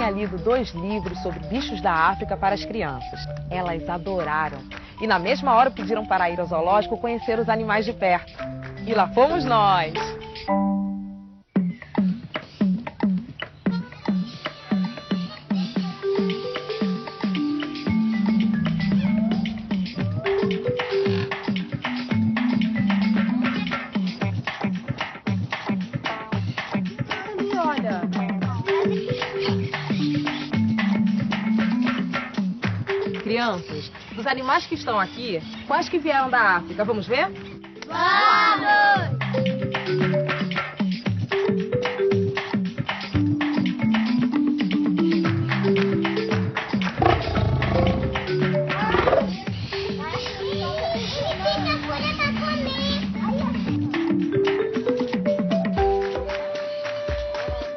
tinha lido 2 livros sobre bichos da África para as crianças. Elas adoraram. E na mesma hora pediram para ir ao zoológico conhecer os animais de perto. E lá fomos nós! Crianças, dos animais que estão aqui, quais que vieram da África? Vamos ver? Vamos!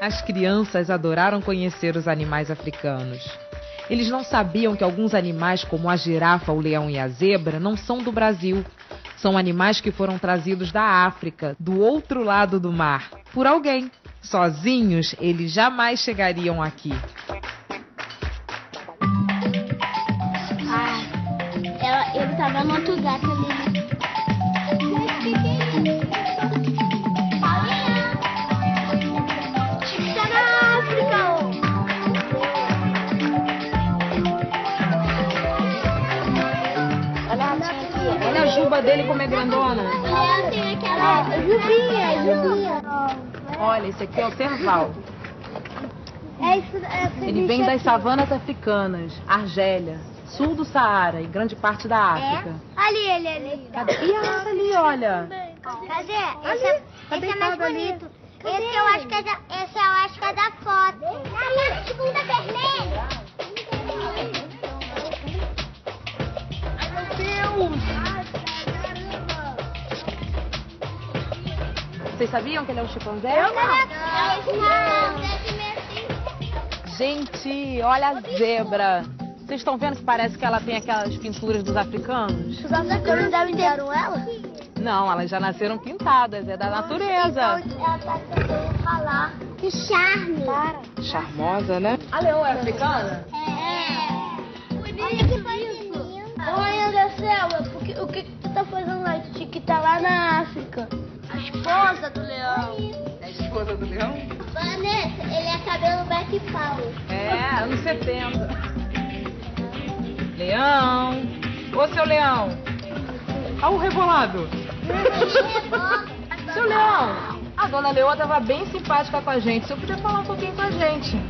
As crianças adoraram conhecer os animais africanos. Eles não sabiam que alguns animais, como a girafa, o leão e a zebra, não são do Brasil. São animais que foram trazidos da África, do outro lado do mar, por alguém. Sozinhos, eles jamais chegariam aqui. Ele tá vendo outro gato ali. Olha a juba dele como é grandona. Tem aquela jubinha. Olha, esse aqui é o serval. Ele vem bicho das aqui. savanas africanas, Argélia, sul do Saara e grande parte da África. Ali, ele. Cadê? E a essa ali, olha. Cadê? Ali, tá Esse é mais deitado ali. bonito. Esse eu acho que é da foto. Ali, de bunda vermelha. Vocês sabiam que ele é um chimpanzé? Gente, olha a zebra. Vocês estão vendo que parece que ela tem aquelas pinturas dos africanos? Os africanos devem ter ela? Não, elas já nasceram pintadas, é da natureza. Então ela tá tentando falar. Que charme. Charmosa, né? A leoa é africana? Olha que bonito. Mãe da Selva, o que tu tá fazendo lá? Tu tinha que estar lá na África. A esposa do leão. É a esposa do leão? Vanessa, ele é cabelo Black Power. É, anos 70. Leão. Ô, seu leão. Olha o rebolado. Seu leão. A dona Leoa estava bem simpática com a gente. Você podia falar um pouquinho com a gente.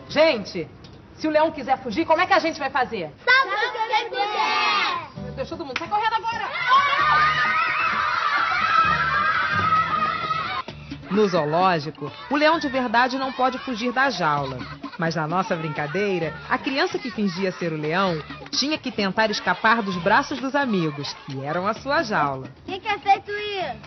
Gente, se o leão quiser fugir, como é que a gente vai fazer? Salve quem puder! Meu Deus, todo mundo sai correndo agora. No zoológico, o leão de verdade não pode fugir da jaula. Mas na nossa brincadeira, a criança que fingia ser o leão tinha que tentar escapar dos braços dos amigos, que eram a sua jaula. Quem que é feito isso?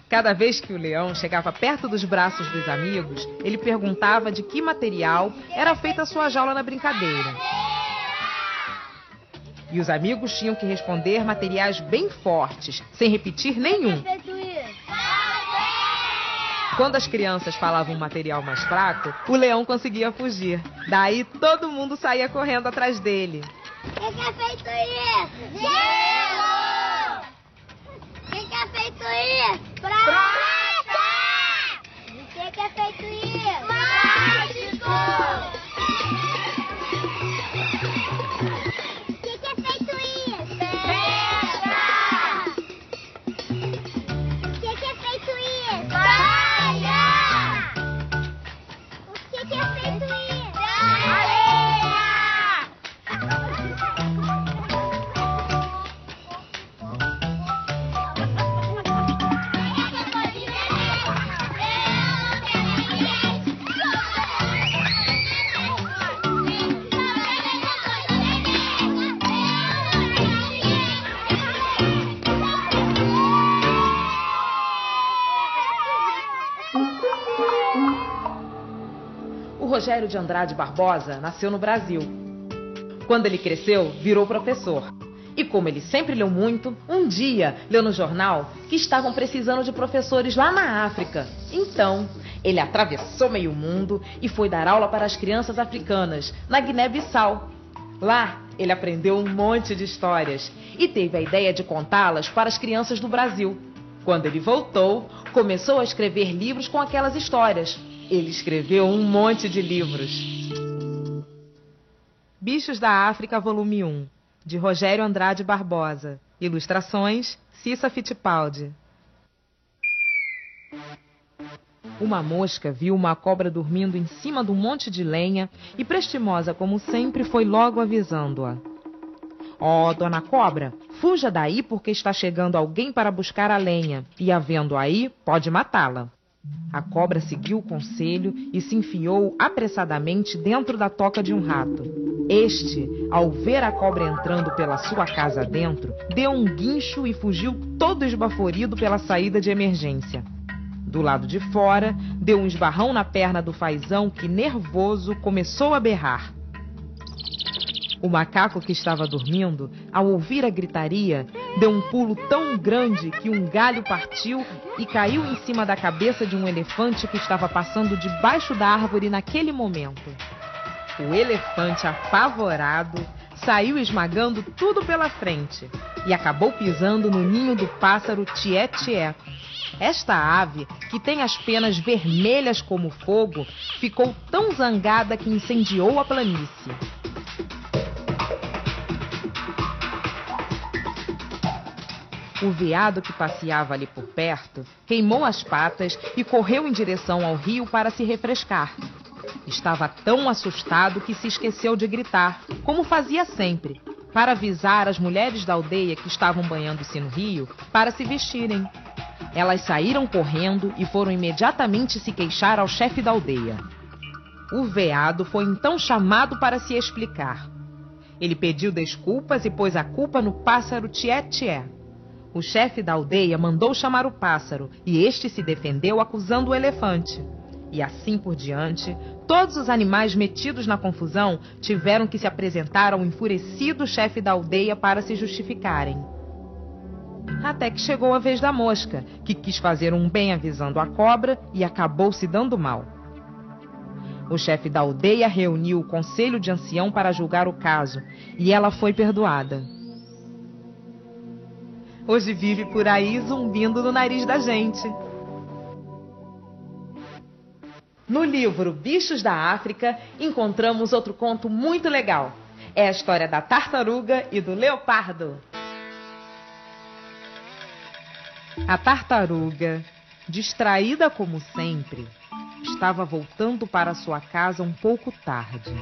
Cada vez que o leão chegava perto dos braços dos amigos, ele perguntava de que material era feita a sua jaula na brincadeira. E os amigos tinham que responder materiais bem fortes, sem repetir nenhum. Quando as crianças falavam um material mais fraco, o leão conseguia fugir. Daí todo mundo saía correndo atrás dele. Quem que é feito isso? Gelo! Quem que é feito isso? Prata! Quem que é feito isso? Plástico! Quem que é feito isso? Pedra! Quem que é feito isso? Palha! Quem que é feito isso? Areia! O Rogério de Andrade Barbosa nasceu no Brasil. Quando ele cresceu, virou professor. E como ele sempre leu muito, um dia leu no jornal que estavam precisando de professores lá na África. Então, Ele atravessou meio mundo e foi dar aula para as crianças africanas, na Guiné-Bissau. Lá, ele aprendeu um monte de histórias e teve a ideia de contá-las para as crianças do Brasil. Quando ele voltou, começou a escrever livros com aquelas histórias. Ele escreveu um monte de livros. Bichos da África, volume 1, de Rogério Andrade Barbosa. Ilustrações, Cissa Fittipaldi. Uma mosca viu uma cobra dormindo em cima de um monte de lenha e, prestimosa como sempre, foi logo avisando-a. Ó, dona cobra, fuja daí porque está chegando alguém para buscar a lenha e, havendo aí, pode matá-la. A cobra seguiu o conselho e se enfiou apressadamente dentro da toca de um rato. Este, ao ver a cobra entrando pela sua casa dentro, deu um guincho e fugiu todo esbaforido pela saída de emergência. Do lado de fora, deu um esbarrão na perna do fazão que, nervoso, começou a berrar. O macaco que estava dormindo, ao ouvir a gritaria, deu um pulo tão grande que um galho partiu e caiu em cima da cabeça de um elefante que estava passando debaixo da árvore naquele momento. O elefante, apavorado, saiu esmagando tudo pela frente e acabou pisando no ninho do pássaro tié-tié. Esta ave, que tem as penas vermelhas como fogo, ficou tão zangada que incendiou a planície. O veado que passeava ali por perto queimou as patas e correu em direção ao rio para se refrescar. Estava tão assustado que se esqueceu de gritar, como fazia sempre, para avisar as mulheres da aldeia que estavam banhando-se no rio para se vestirem. Elas saíram correndo e foram imediatamente se queixar ao chefe da aldeia. O veado foi então chamado para se explicar. Ele pediu desculpas e pôs a culpa no pássaro tié-tié. O chefe da aldeia mandou chamar o pássaro e este se defendeu acusando o elefante. E assim por diante, todos os animais metidos na confusão tiveram que se apresentar ao enfurecido chefe da aldeia para se justificarem. Até que chegou a vez da mosca, que quis fazer um bem avisando a cobra e acabou se dando mal. O chefe da aldeia reuniu o conselho de ancião para julgar o caso e ela foi perdoada. Hoje vive por aí zumbindo no nariz da gente. No livro Bichos da África, encontramos outro conto muito legal. É a história da tartaruga e do leopardo. A tartaruga, distraída como sempre, estava voltando para sua casa um pouco tarde.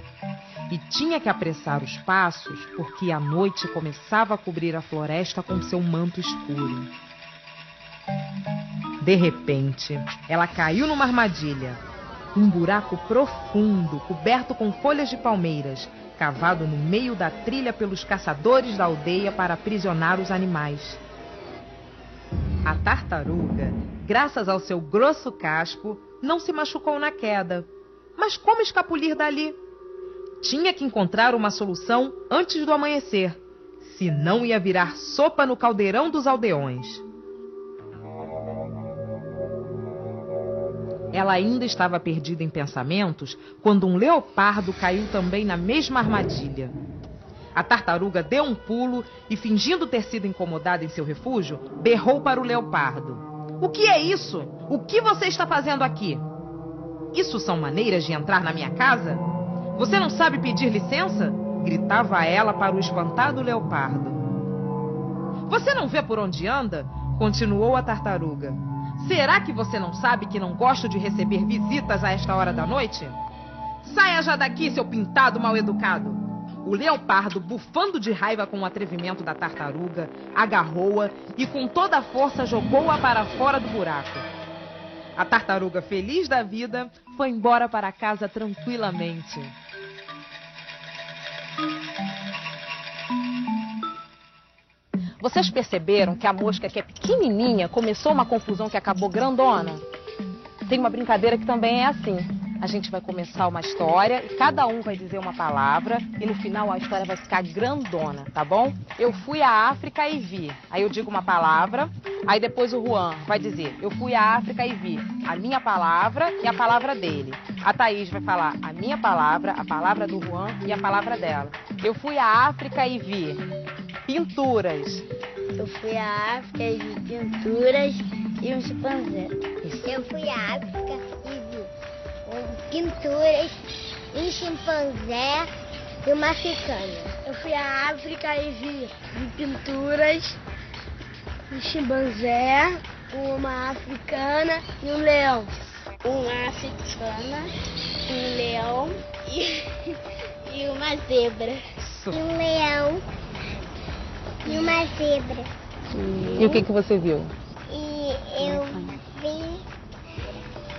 E tinha que apressar os passos porque a noite começava a cobrir a floresta com seu manto escuro. De repente, ela caiu numa armadilha. Um buraco profundo, coberto com folhas de palmeiras, cavado no meio da trilha pelos caçadores da aldeia para aprisionar os animais. A tartaruga, graças ao seu grosso casco, não se machucou na queda. Mas como escapulir dali? Tinha que encontrar uma solução antes do amanhecer, senão ia virar sopa no caldeirão dos aldeões. Ela ainda estava perdida em pensamentos quando um leopardo caiu também na mesma armadilha. A tartaruga deu um pulo e, fingindo ter sido incomodada em seu refúgio, berrou para o leopardo. "O que é isso? O que você está fazendo aqui? Isso são maneiras de entrar na minha casa? Você não sabe pedir licença?" gritava ela para o espantado leopardo. "Você não vê por onde anda?" continuou a tartaruga. "Será que você não sabe que não gosto de receber visitas a esta hora da noite? Saia já daqui, seu pintado mal-educado!" O leopardo, bufando de raiva com o atrevimento da tartaruga, agarrou-a e com toda a força jogou-a para fora do buraco. A tartaruga, feliz da vida, foi embora para casa tranquilamente. Vocês perceberam que a mosca, que é pequenininha, começou uma confusão que acabou grandona? Tem uma brincadeira que também é assim. a gente vai começar uma história e cada um vai dizer uma palavra e no final a história vai ficar grandona, tá bom? Eu fui à África e vi. Aí eu digo uma palavra, aí depois o Juan vai dizer, eu fui à África e vi a minha palavra e a palavra dele. A Thaís vai falar a minha palavra, a palavra do Juan e a palavra dela. Eu fui à África e vi pinturas. Eu fui à África e vi pinturas e um chimpanzé. Eu fui à África e vi pinturas, um chimpanzé e uma africana. Eu fui à África e vi pinturas, um chimpanzé, uma africana e um leão. Uma africana, um leão e uma zebra. E um leão e uma zebra. E o que você viu? E eu vi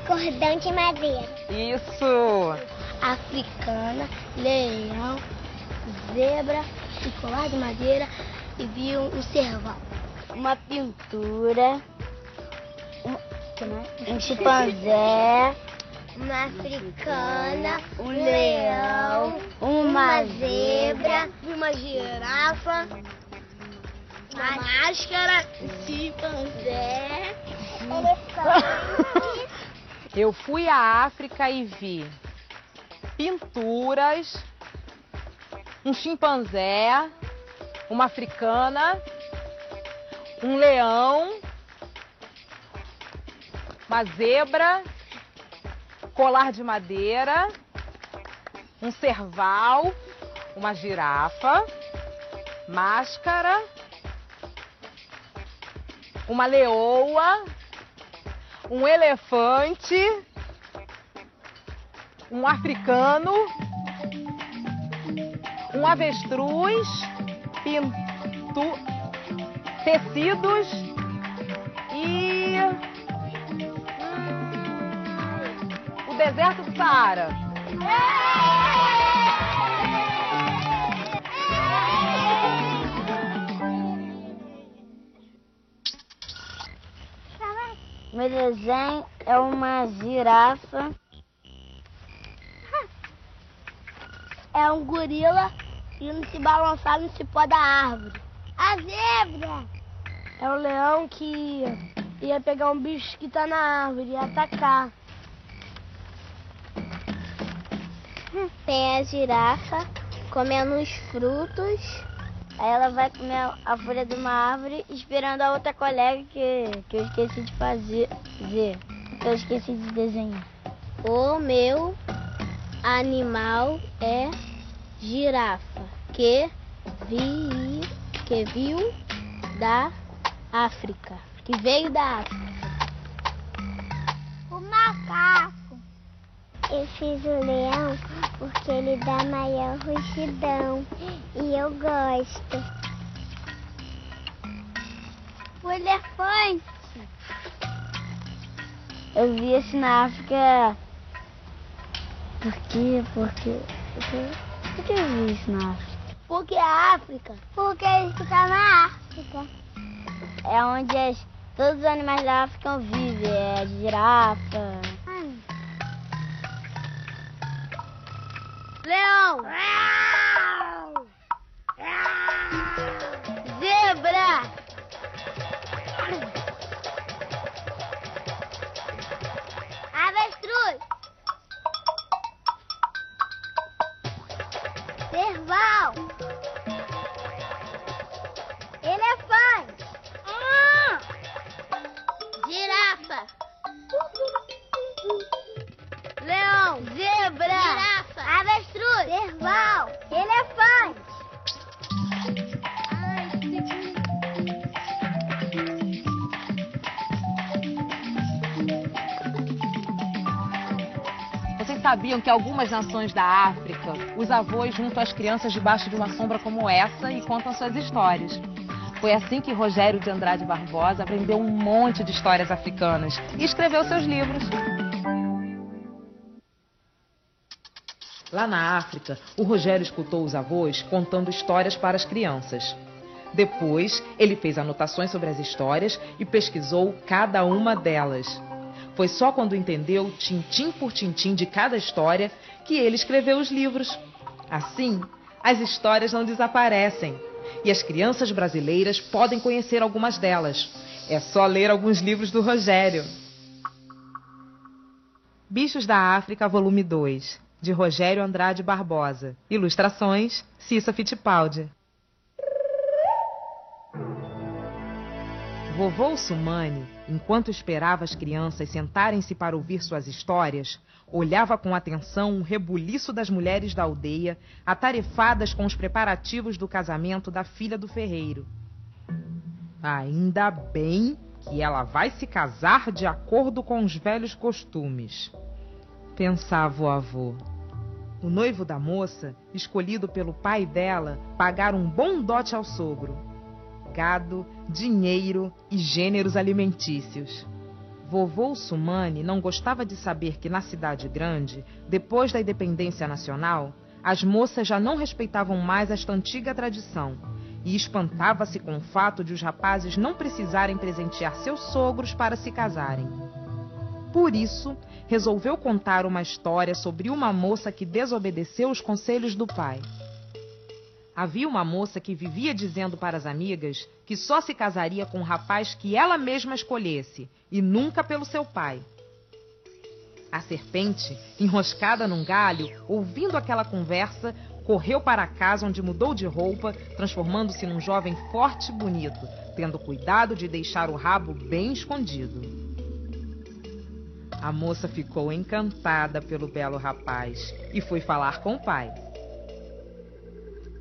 cordão de madeira. Isso! Africana, leão, zebra e colar de madeira e vi um cerval. Uma pintura, um chimpanzé, uma africana, um leão, uma zebra, uma girafa, uma máscara, um chimpanzé, elefante. Eu fui à África e vi pinturas, um chimpanzé, uma africana, um leão, uma zebra, colar de madeira, um cerval, uma girafa, máscara, uma leoa, um elefante, um africano, um avestruz, tecidos e o deserto do Saara. Meu desenho é uma girafa. É um gorila indo se balançar no cipó da árvore. A zebra é o leão que ia pegar um bicho que tá na árvore e atacar. Tem a girafa comendo os frutos. Aí ela vai comer a folha de uma árvore esperando a outra colega que eu esqueci de fazer. Que eu esqueci de desenhar. O meu animal é girafa, que viu da África. Que veio da África. O macaco. Eu fiz o leão porque ele dá maior rugidão e eu gosto. O elefante. Eu vi esse na África. Por quê? Por que eu vi isso na África? Porque a África? Porque ele fica na África. É onde todos os animais da África vivem. É a girafa. Leão. Zebra. Avestruz. Cerval. Elefante. Girafa. Leão. Zebra. Girafa. Avestruz. Cerval. Elefante. Vocês sabiam que algumas nações da África, os avós juntam as crianças debaixo de uma sombra como essa e contam suas histórias? Foi assim que Rogério de Andrade Barbosa aprendeu um monte de histórias africanas e escreveu seus livros. Lá na África, o Rogério escutou os avós contando histórias para as crianças. Depois, ele fez anotações sobre as histórias e pesquisou cada uma delas. Foi só quando entendeu, tintim por tintim de cada história, que ele escreveu os livros. Assim, as histórias não desaparecem. E as crianças brasileiras podem conhecer algumas delas. É só ler alguns livros do Rogério. Bichos da África, volume 2, de Rogério Andrade Barbosa. Ilustrações, Cissa Fittipaldi. Vovô Ossumani, enquanto esperava as crianças sentarem-se para ouvir suas histórias, olhava com atenção um rebuliço das mulheres da aldeia, atarefadas com os preparativos do casamento da filha do ferreiro. Ainda bem que ela vai se casar de acordo com os velhos costumes, pensava o avô. O noivo da moça, escolhido pelo pai dela, pagara um bom dote ao sogro: gado, dinheiro e gêneros alimentícios. Vovô Ossumani não gostava de saber que na cidade grande, depois da independência nacional, as moças já não respeitavam mais esta antiga tradição e espantava-se com o fato de os rapazes não precisarem presentear seus sogros para se casarem. Por isso, resolveu contar uma história sobre uma moça que desobedeceu os conselhos do pai. Havia uma moça que vivia dizendo para as amigas que só se casaria com um rapaz que ela mesma escolhesse, e nunca pelo seu pai. A serpente, enroscada num galho, ouvindo aquela conversa, correu para a casa, onde mudou de roupa, transformando-se num jovem forte e bonito, tendo cuidado de deixar o rabo bem escondido. A moça ficou encantada pelo belo rapaz e foi falar com o pai.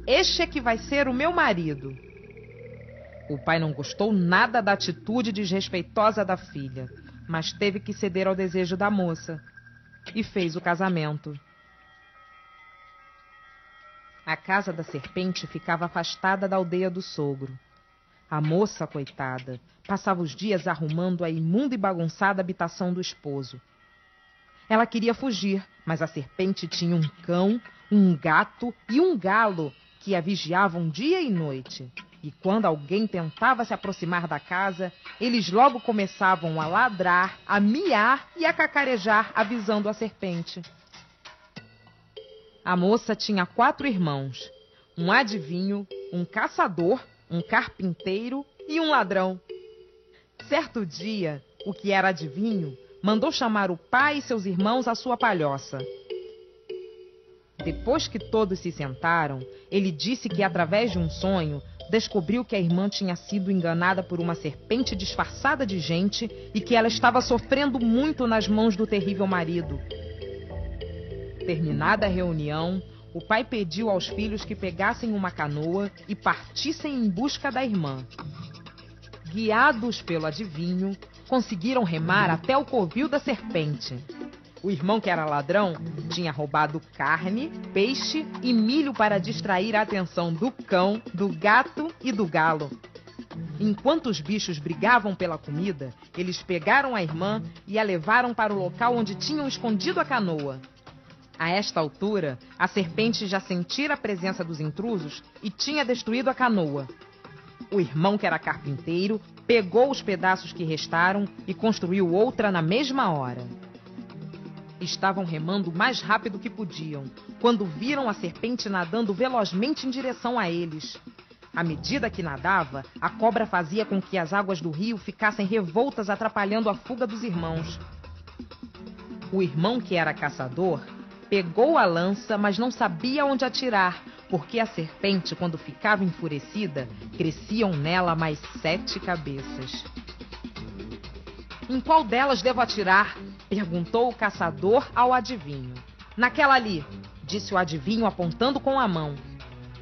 Este é que vai ser o meu marido. O pai não gostou nada da atitude desrespeitosa da filha, mas teve que ceder ao desejo da moça e fez o casamento. A casa da serpente ficava afastada da aldeia do sogro. A moça, coitada, passava os dias arrumando a imunda e bagunçada habitação do esposo. Ela queria fugir, mas a serpente tinha um cão, um gato e um galo que a vigiavam dia e noite. E quando alguém tentava se aproximar da casa, eles logo começavam a ladrar, a miar e a cacarejar, avisando a serpente. A moça tinha 4 irmãos: um adivinho, um caçador, um carpinteiro e um ladrão. Certo dia, o que era adivinho mandou chamar o pai e seus irmãos à sua palhoça. Depois que todos se sentaram, ele disse que, através de um sonho, descobriu que a irmã tinha sido enganada por uma serpente disfarçada de gente e que ela estava sofrendo muito nas mãos do terrível marido. Terminada a reunião, o pai pediu aos filhos que pegassem uma canoa e partissem em busca da irmã. Guiados pelo adivinho, conseguiram remar até o covil da serpente. O irmão, que era ladrão, tinha roubado carne, peixe e milho para distrair a atenção do cão, do gato e do galo. Enquanto os bichos brigavam pela comida, eles pegaram a irmã e a levaram para o local onde tinham escondido a canoa. A esta altura, a serpente já sentira a presença dos intrusos e tinha destruído a canoa. O irmão, que era carpinteiro, pegou os pedaços que restaram e construiu outra na mesma hora. Estavam remando o mais rápido que podiam, quando viram a serpente nadando velozmente em direção a eles. À medida que nadava, a cobra fazia com que as águas do rio ficassem revoltas, atrapalhando a fuga dos irmãos. O irmão, que era caçador, pegou a lança, mas não sabia onde atirar, porque a serpente, quando ficava enfurecida, cresciam nela mais 7 cabeças. Em qual delas devo atirar? Perguntou o caçador ao adivinho. Naquela ali, disse o adivinho, apontando com a mão.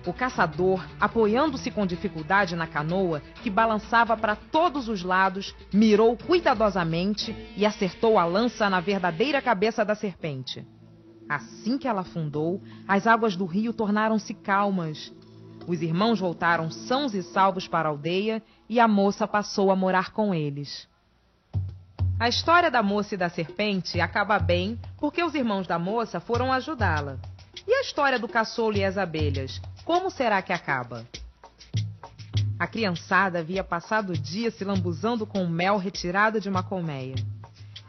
O caçador, apoiando-se com dificuldade na canoa, que balançava para todos os lados, mirou cuidadosamente e acertou a lança na verdadeira cabeça da serpente. Assim que ela afundou, as águas do rio tornaram-se calmas. Os irmãos voltaram sãos e salvos para a aldeia e a moça passou a morar com eles. A história da moça e da serpente acaba bem porque os irmãos da moça foram ajudá-la. E a história do caçoulo e as abelhas, como será que acaba? A criançada havia passado o dia se lambuzando com o mel retirado de uma colmeia.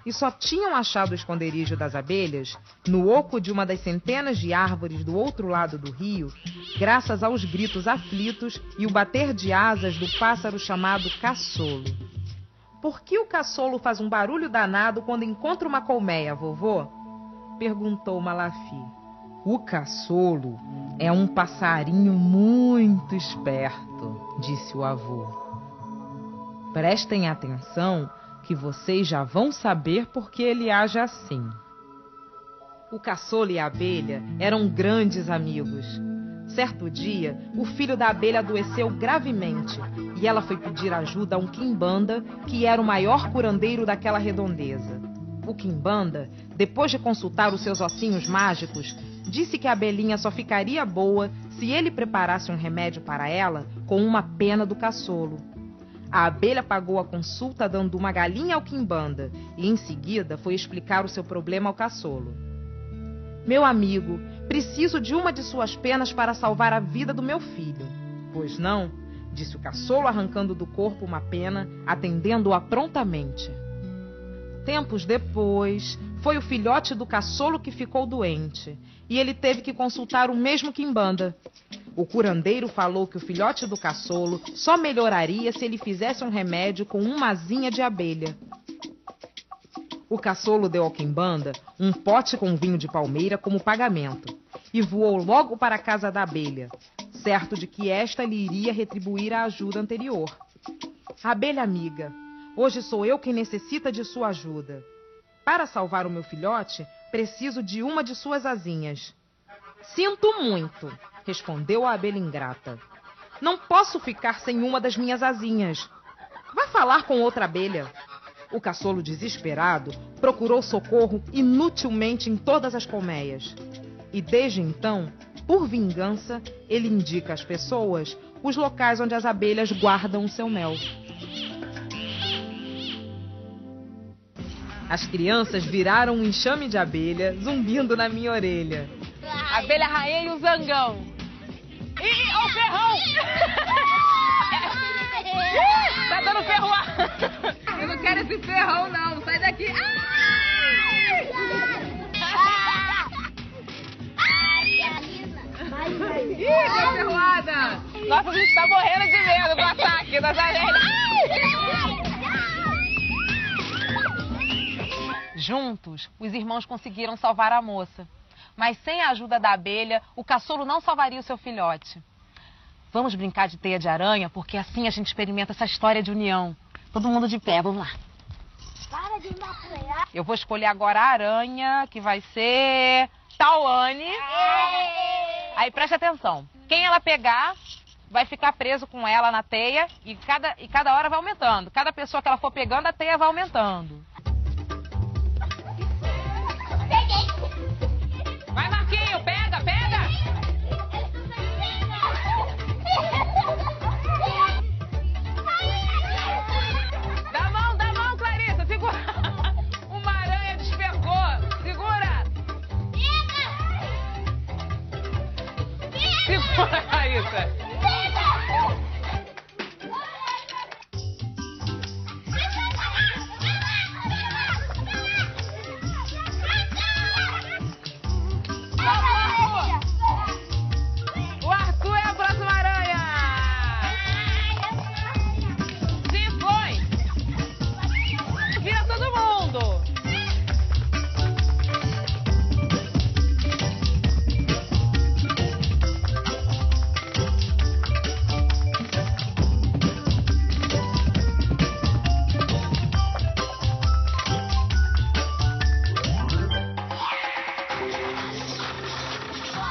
e só tinham achado o esconderijo das abelhas no oco de uma das centenas de árvores do outro lado do rio, graças aos gritos aflitos e o bater de asas do pássaro chamado cassolo. Por que o cassolo faz um barulho danado quando encontra uma colmeia, vovô? Perguntou Malafi. O cassolo é um passarinho muito esperto, disse o avô. Prestem atenção que vocês já vão saber por que ele age assim. O cassolo e a abelha eram grandes amigos. Certo dia, o filho da abelha adoeceu gravemente e ela foi pedir ajuda a um quimbanda, que era o maior curandeiro daquela redondeza. O quimbanda, depois de consultar os seus ossinhos mágicos, disse que a abelhinha só ficaria boa se ele preparasse um remédio para ela com uma pena do cassolo. A abelha pagou a consulta dando uma galinha ao quimbanda e em seguida foi explicar o seu problema ao cassolo. Meu amigo, preciso de uma de suas penas para salvar a vida do meu filho. Pois não? Disse o cassolo arrancando do corpo uma pena, atendendo-a prontamente. Tempos depois, foi o filhote do cassolo que ficou doente e ele teve que consultar o mesmo quimbanda. O curandeiro falou que o filhote do cassolo só melhoraria se ele fizesse um remédio com uma asinha de abelha. O cassolo deu ao quimbanda um pote com vinho de palmeira como pagamento e voou logo para a casa da abelha, certo de que esta lhe iria retribuir a ajuda anterior. Abelha amiga, hoje sou eu quem necessita de sua ajuda. Para salvar o meu filhote, preciso de uma de suas asinhas. Sinto muito, respondeu a abelha ingrata. Não posso ficar sem uma das minhas asinhas. Vá falar com outra abelha. O cassolo, desesperado, procurou socorro inutilmente em todas as colmeias. E desde então, por vingança, ele indica às pessoas os locais onde as abelhas guardam o seu mel. As crianças viraram um enxame de abelha, zumbindo na minha orelha. A abelha rainha e o zangão. Ih, ó o ferrão! Tá dando ferroada. Eu não quero esse ferrão, não. Sai daqui. Ih, deu ferroada. Nossa, a gente tá morrendo de medo do ataque das abelhas. Juntos, os irmãos conseguiram salvar a moça. Mas sem a ajuda da abelha, o cassolo não salvaria o seu filhote. Vamos brincar de teia de aranha, porque assim a gente experimenta essa história de união. Todo mundo de pé, vamos lá. Para de me apoiar. Eu vou escolher agora a aranha, que vai ser Tawane. Aí preste atenção. Quem ela pegar vai ficar preso com ela na teia e cada hora vai aumentando. Cada pessoa que ela for pegando, a teia vai aumentando. Vai, Marquinho, pega, pega! Dá mão, Clarissa, segura! Uma aranha despencou, segura! Segura, Clarissa!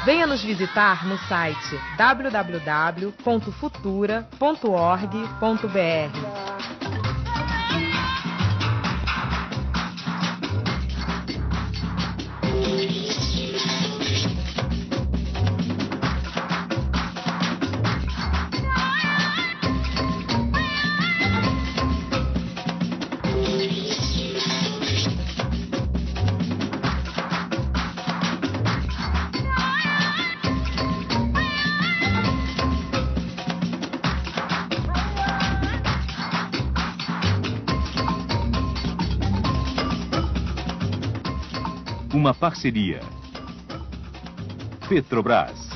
Venha nos visitar no site www.futura.org.br. Uma parceria. Petrobras,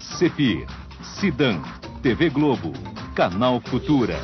Cepir, Cidan, TV Globo, Canal Futura.